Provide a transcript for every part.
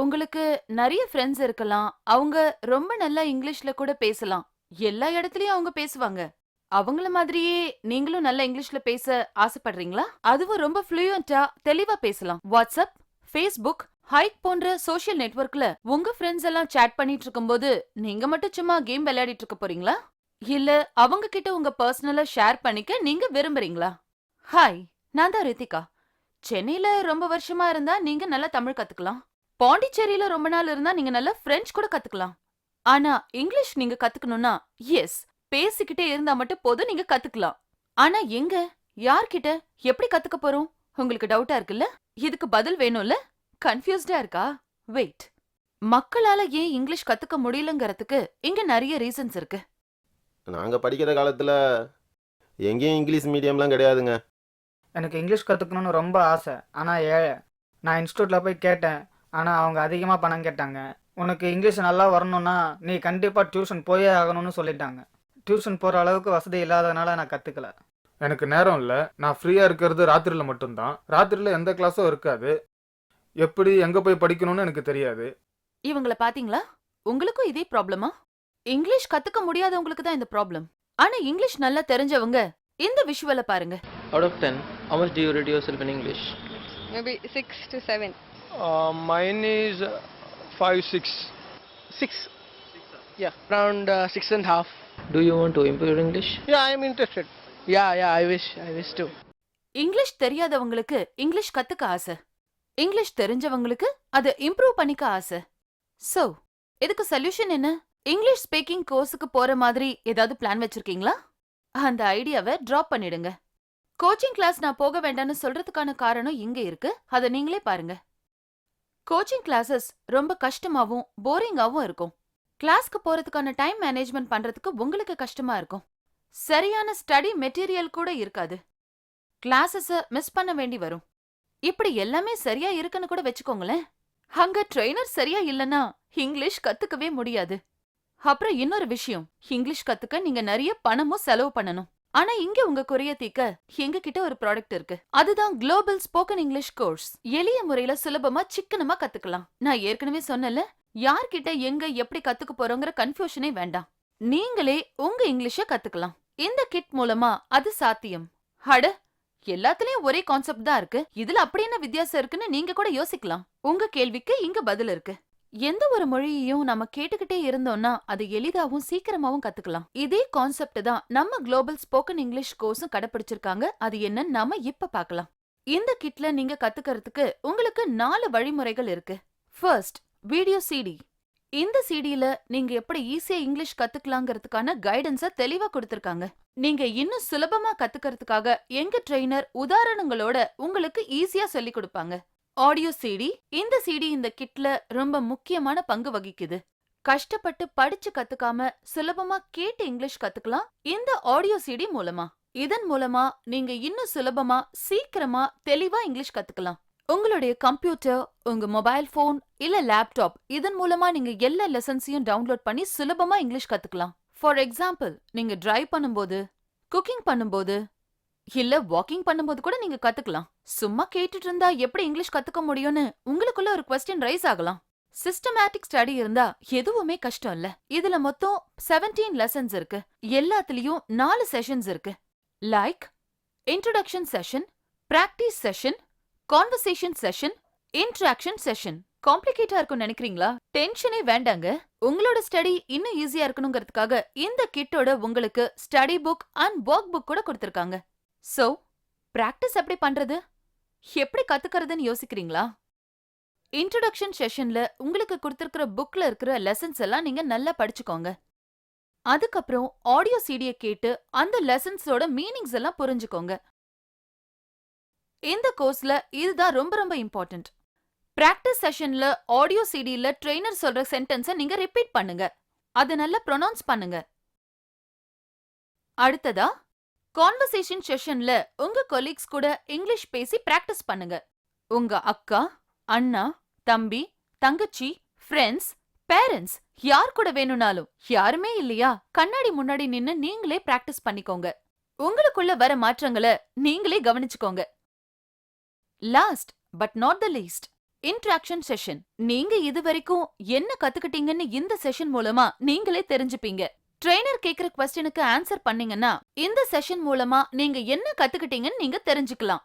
உங்களுக்கு நெறைய ஃப்ரெண்ட்ஸ் இருக்கலாம். அவங்க ரொம்ப நல்லா இங்கிலீஷ்ல கூட பேசலாம். எல்லா இடத்துலயும் அவங்க பேசுவாங்க. அவங்கள மாதிரியே நீங்களும் நல்லா இங்கிலீஷ்ல பேச ஆசைப்படுறீங்களா? அதுவும் ரொம்ப ஃப்ளூயன்ட்டா தெளிவா பேசலாம். வாட்ஸ்அப், Facebook, ஹைக் போன்ற சோஷியல் நெட்வொர்க்ல உங்க ஃப்ரெண்ட்ஸ் எல்லாம் சேட் பண்ணிட்டு இருக்கும்போது நீங்க மட்டும் சும்மா கேம் விளையாடிட்டு இருக்க போறீங்களா? இல்ல அவங்க கிட்ட உங்க பர்சனலா ஷேர் பண்ணிக்க நீங்க விரும்புறீங்களா? ஹாய், நான் தான் ரித்திகா. சென்னையில ரொம்ப வருஷமா இருந்தா நீங்க நல்லா தமிழ் கத்துக்கலாம். பாண்டிச்சேரியில ரொம்ப நாள் இருந்தா நீங்க நல்லா பிரெஞ்சு கூட கத்துக்கலாம். ஆனா இங்கிலீஷ் நீங்க கத்துக்கணும்னா எஸ், பேசிக்கிட்டே இருந்தா மட்டும் போதும், நீங்க கத்துக்கலாம். ஆனா எங்க, யார்கிட்ட, எப்படி கத்துக்க போறோம்? உங்களுக்கு டவுட்டா இருக்குல்ல? இதுக்கு பதில் வேணும்ல? கன்ஃபியூஸ்டா இருக்கா? வெயிட். மக்களால ஏன் இங்கிலீஷ் கத்துக்க முடியலங்கிறதுக்கு இங்க நிறைய ரீசன்ஸ் இருக்கு. நாங்க படிக்கிற காலத்துல எங்கேயும் இங்கிலீஷ் மீடியம்லாம் கிடையாதுங்க. எனக்கு இங்கிலீஷ் கற்றுக்கணுன்னு ரொம்ப ஆசை, ஆனால் ஏழை. நான் இன்ஸ்டியூட்டில் போய் கேட்டேன், ஆனால் அவங்க அதிகமாக பணம் கேட்டாங்க. உனக்கு இங்கிலீஷ் நல்லா வரணும்னா நீ கண்டிப்பாக டியூஷன் போயே ஆகணும்னு சொல்லிட்டாங்க. டியூஷன் போகிற அளவுக்கு வசதி இல்லாதனால நான் கற்றுக்கல. எனக்கு நேரம் இல்லை. நான் ஃப்ரீயாக இருக்கிறது ராத்திரியில் மட்டும்தான். ராத்திரியில் எந்த கிளாஸும் இருக்காது. எப்படி எங்கே போய் படிக்கணும்னு எனக்கு தெரியாது. இவங்கள பாத்தீங்களா? உங்களுக்கும் இதே ப்ராப்ளமா? இங்கிலீஷ் கத்துக்க முடியாதவங்களுக்கு தான் இந்த ப்ராப்ளம். ஆனா இங்கிலீஷ் நல்லா தெரிஞ்சவங்க இந்த விஷுவல பாருங்க. Out of 10, how much do you rate yourself in English? Maybe 6 to 7. Mine is 5, 6. 6. Yeah, around 6.5. Do you want to improve your English? Yeah, I am interested. Yeah, I wish too. English தெரியாதவங்களுக்கு English கத்துக்க ஆசை. English தெரிஞ்சவங்களுக்கு அதை improve பண்ணிக்க ஆசை. So, இதுக்கு solution என்ன? English speaking கோர்ஸுக்கு போற மாதிரி ஏதாவது பிளான் வச்சிருக்கீங்களா? அந்த ஐடியாவை டிராப் பண்ணிடுங்க. கோச்சிங் கிளாஸ் நான் போக வேண்டாம்னு சொல்றதுக்கான காரணம் இங்க இருக்கு. அதை நீங்களே பாருங்க. கோச்சிங் கிளாஸஸ் ரொம்ப கஷ்டமாவும் போரிங்காவும் இருக்கும். கிளாஸ்க்கு போறதுக்கான டைம் மேனேஜ்மெண்ட் பண்றதுக்கு உங்களுக்கு கஷ்டமா இருக்கும். சரியான ஸ்டடி மெட்டீரியல் கூட இருக்காது. கிளாஸஸ மிஸ் பண்ண வேண்டி வரும். இப்படி எல்லாமே சரியா இருக்குன்னு கூட வச்சுக்கோங்களேன். அங்க ட்ரெய்னர் சரியா இல்லனா இங்கிலீஷ் கத்துக்கவே முடியாது. அப்புறம் இன்னொரு விஷயம், இங்கிலீஷ் கத்துக்க நீங்க நிறைய பணமும் செலவு பண்ணணும். ஆனா இங்க உங்க குறைய தீக்க எங்க கிட்ட ஒரு ப்ராடக்ட் இருக்கு. அதுதான் குளோபல் ஸ்போக்கன் இங்கிலீஷ் கோர்ஸ். எளிய முறையில சுலபமா சிக்கனமா கத்துக்கலாம். நான் ஏற்கனவே சொன்னல, யார்கிட்ட எங்க எப்படி கத்துக்க போறோங்கிற கன்ஃபியூஷனே வேண்டாம். நீங்களே உங்க இங்கிலீஷ கத்துக்கலாம். இந்த கிட் மூலமா அது சாத்தியம். அட, எல்லாத்துலயும் ஒரே கான்செப்ட் தான் இருக்கு. இதுல அப்படி என்ன வித்தியாசம் இருக்குன்னு நீங்க கூட யோசிக்கலாம். உங்க கேள்விக்கு இங்க பதில் இருக்கு. எந்த ஒரு மொழியையும் நம்ம கேட்டுக்கிட்டே இருந்தோம்னா அது எளிதாவும் சீக்கிரமாவும் கத்துக்கலாம். இதே கான்செப்ட் தான் நம்ம குளோபல் ஸ்போக்கன் இங்கிலீஷ் கோர்ஸும் கடைபிடிச்சிருக்காங்க. அது என்னன்னு நாம இப்ப பார்க்கலாம். இந்த கிட்ல நீங்க கத்துக்கிறதுக்கு உங்களுக்கு 4 வழிமுறைகள் இருக்கு. First, video CD. இந்த சிடில நீங்க எப்படி ஈஸியா இங்கிலீஷ் கத்துக்கலாங்கிறதுக்கான கைடன்ஸ தெளிவா கொடுத்திருக்காங்க. நீங்க இன்னும் சுலபமா கத்துக்கிறதுக்காக எங்க ட்ரெய்னர் உதாரணங்களோட உங்களுக்கு ஈஸியா சொல்லி கொடுப்பாங்க. Audio CD. இந்த சிடி இந்த கிட்ல ரொம்ப முக்கியமான பங்கு வகிக்குது. கஷ்டப்பட்டு படிச்சு கத்துக்காம சுலபமா கேட்டு இங்கிலீஷ் கத்துக்கலாம் இந்த ஆடியோ சிடி மூலமா. இதன் மூலமா நீங்க இன்னும் சுலபமா சீக்கிரமா தெளிவா இங்கிலீஷ் கத்துக்கலாம். உங்களுடைய கம்ப்யூட்டர், உங்க மொபைல் போன் இல்ல லேப்டாப், இதன் மூலமா நீங்க எல்லா லெசன்ஸையும் டவுன்லோட் பண்ணி சுலபமா இங்கிலீஷ் கத்துக்கலாம். ஃபார் எக்ஸாம்பிள், நீங்க டிரைவ் பண்ணும்போது, குக்கிங் பண்ணும்போது இல்ல வாக்கிங் பண்ணும்போது கூட நீங்க கத்துக்கலாம். சும்மா கேட்டுட்டு இருந்தா எப்படி இங்கிலீஷ் கத்துக்க முடியும்னு உங்களுக்குள்ள ஒரு क्वेश्चन ரைஸ் ஆகலாம். சிஸ்டமேட்டிக் ஸ்டடி இருந்தா எதுவுமே கஷ்டம் இல்ல. இதுல மொத்தம் 17 லெசன்ஸ் இருக்கு. எல்லாத்துலயும் 4 செஷன்ஸ் இருக்கு. Like introduction session, practice session, conversation session, interaction session. காம்ப்ளிகேட்டா இருக்கும்னு நினைக்கிறீங்களா? டென்ஷனே வேண்டாங்க. உங்களோட ஸ்டடி இன்னும் ஈஸியா இருக்கணுங்கிறதுக்காக இந்த கிட்டோட உங்களுக்கு study book and work book கூட கொடுத்திருக்காங்க. சோ, பிராக்டிஸ் எப்படி பண்றது, எப்படி கத்துக்கிறதுன்னு யோசிக்கிறீங்களா? இன்ட்ரோடக்ஷன் செஷன்ல உங்களுக்கு கொடுத்திருக்கிற புக்ல இருக்கிற லெசன்ஸ் எல்லாம் நீங்க நல்லா படிச்சுக்கோங்க. அதுக்கப்புறம் ஆடியோ சிடியை கேட்டு அந்த லெசன்ஸோட மீனிங்ஸ் எல்லாம் புரிஞ்சுக்கோங்க. இந்த கோர்ஸ்ல இதுதான் ரொம்ப ரொம்ப இம்பார்ட்டன்ட். பிராக்டிஸ் செஷன்ல ஆடியோ சிடில ட்ரெய்னர் சொல்ற சென்டென்ஸை நீங்க ரிப்பீட் பண்ணுங்க. அதை நல்லா ப்ரொனவுன்ஸ் பண்ணுங்க. அடுத்ததா, கான்வர்சேஷன் செஷன்ல உங்க கொலீக்ஸ் கூட இங்கிலீஷ் பேசி பிராக்டிஸ் பண்ணுங்க. உங்க அக்கா, அண்ணா, தம்பி, தங்கச்சி, ஃப்ரெண்ட்ஸ், பேரண்ட்ஸ் யார் கூட வேணும்னாலும், யாருமே இல்லையா, கண்ணாடி முன்னாடி நின்னு நீங்களே பிராக்டிஸ் பண்ணிக்கோங்க. உங்களுக்குள்ள வர மாற்றங்களை நீங்களே கவனிச்சுக்கோங்க. Last but not the least, interaction session. நீங்க இதுவரைக்கும் என்ன கத்துக்கிட்டீங்கன்னு இந்த செஷன் மூலமா நீங்களே தெரிஞ்சுப்பீங்க. ட்ரெய்னர் கேக்குற क्वेश्चनக்கு ஆன்சர் பண்ணீங்கன்னா இந்த செஷன் மூலமா நீங்க என்ன கத்துக்கிட்டீங்கன்னு நீங்க தெரிஞ்சுக்கலாம்.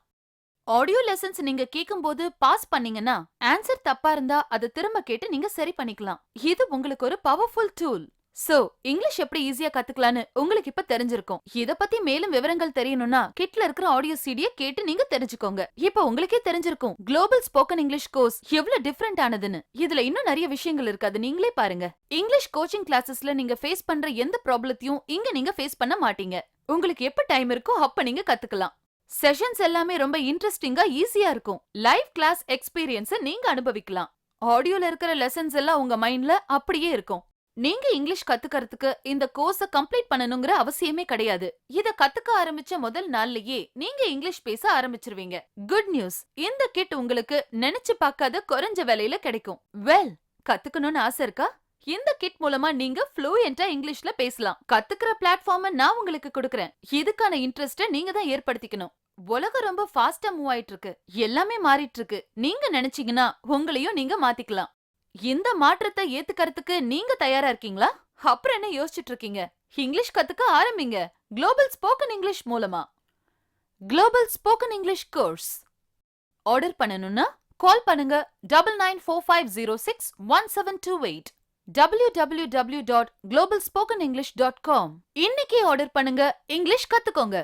ஆடியோ லெசன்ஸ் நீங்க கேக்கும்போது பாஸ் பண்ணீங்கன்னா ஆன்சர் தப்பா இருந்தா அதை திரும்ப கேட்டு நீங்க சரி பண்ணிக்கலாம். இது உங்களுக்கு ஒரு பவர்ஃபுல் டூல். சோ இங்கிலீஷ் எப்படி ஈஸியா கத்துக்கலான்னு உங்களுக்கு இப்ப தெரிஞ்சிருக்கும். இத பத்தி மேலும் விவரங்கள் தெரியணும்னா கிட்ல இருக்கிற ஆடியோ சீடியை கேட்டு நீங்க தெரிஞ்சுக்கோங்க. இப்ப உங்களுக்கே தெரிஞ்சிருக்கும் குளோபல் ஸ்போக்கன் இங்கிலீஷ் கோர்ஸ் எவ்வளவு டிஃபரெண்ட் ஆனதுன்னு. இதுல இன்னும் நிறைய விஷயங்கள் இருக்கு, அது நீங்களே பாருங்க. இங்கிலீஷ் கோச்சிங் கிளாஸஸ்ல நீங்க ஃபேஸ் பண்ற எந்த ப்ராப்ளத்தையும் இங்க நீங்க ஃபேஸ் பண்ண மாட்டீங்க. உங்களுக்கு எப்ப டைம் இருக்கோ அப்ப நீங்க கத்துக்கலாம். செஷன்ஸ் எல்லாமே ரொம்ப இன்ட்ரெஸ்டிங்கா ஈஸியா இருக்கும். லைவ் கிளாஸ் எக்ஸ்பீரியன்ஸை நீங்க அனுபவிக்கலாம். ஆடியோல இருக்கிற லெசன்ஸ் எல்லாம் உங்க மைண்ட்ல அப்படியே இருக்கும். நீங்க இங்கிலீஷ் கத்துக்கிறதுக்கு இந்த கோர்ஸ கம்ப்ளீட் பண்ணணுங்கிற அவசியமே கிடையாது. இத கத்துக்க ஆரம்பிச்ச முதல் நாள்லயே நீங்க இங்கிலீஷ் பேச ஆரம்பிச்சிருவீங்க. குட் நியூஸ், இந்த கிட் உங்களுக்கு நினைச்சு பார்க்காத குறைஞ்ச விலையில கிடைக்கும். வெல், கத்துக்கணும்னு ஆசை இருக்கா? இந்த கிட் மூலமா நீங்க ஃப்ளூயண்டா இங்கிலீஷ்ல பேசலாம். கத்துக்கிற பிளாட்ஃபார்மை நான் உங்களுக்கு கொடுக்கறேன். இதுக்கான இன்ட்ரெஸ்ட நீங்க தான் ஏற்படுத்திக்கணும். உலகம் ரொம்ப ஃபாஸ்டா மூவ் ஆயிட்டு இருக்கு, எல்லாமே மாறிட்டு இருக்கு. நீங்க நினைச்சீங்கன்னா உங்களையும் நீங்க மாத்திக்கலாம். இந்த மாற்றத்தை ஏத்துக்கிறதுக்கு நீங்க தயாரா இருக்கீங்களா? அப்புறம் என்ன யோசிச்சுட்டு இருக்கீங்க? இங்கிலீஷ் கத்துக்க ஆரம்பிங்க குளோபல் ஸ்போக்கன் இங்கிலீஷ் மூலமா. Global spoken English course order பண்ணனும்னா கால் பண்ணுங்க 9945061728 www.globalspokenenglish.com. இன்னைக்கே ஆர்டர் பண்ணுங்க, இங்கிலீஷ் கத்துக்கோங்க.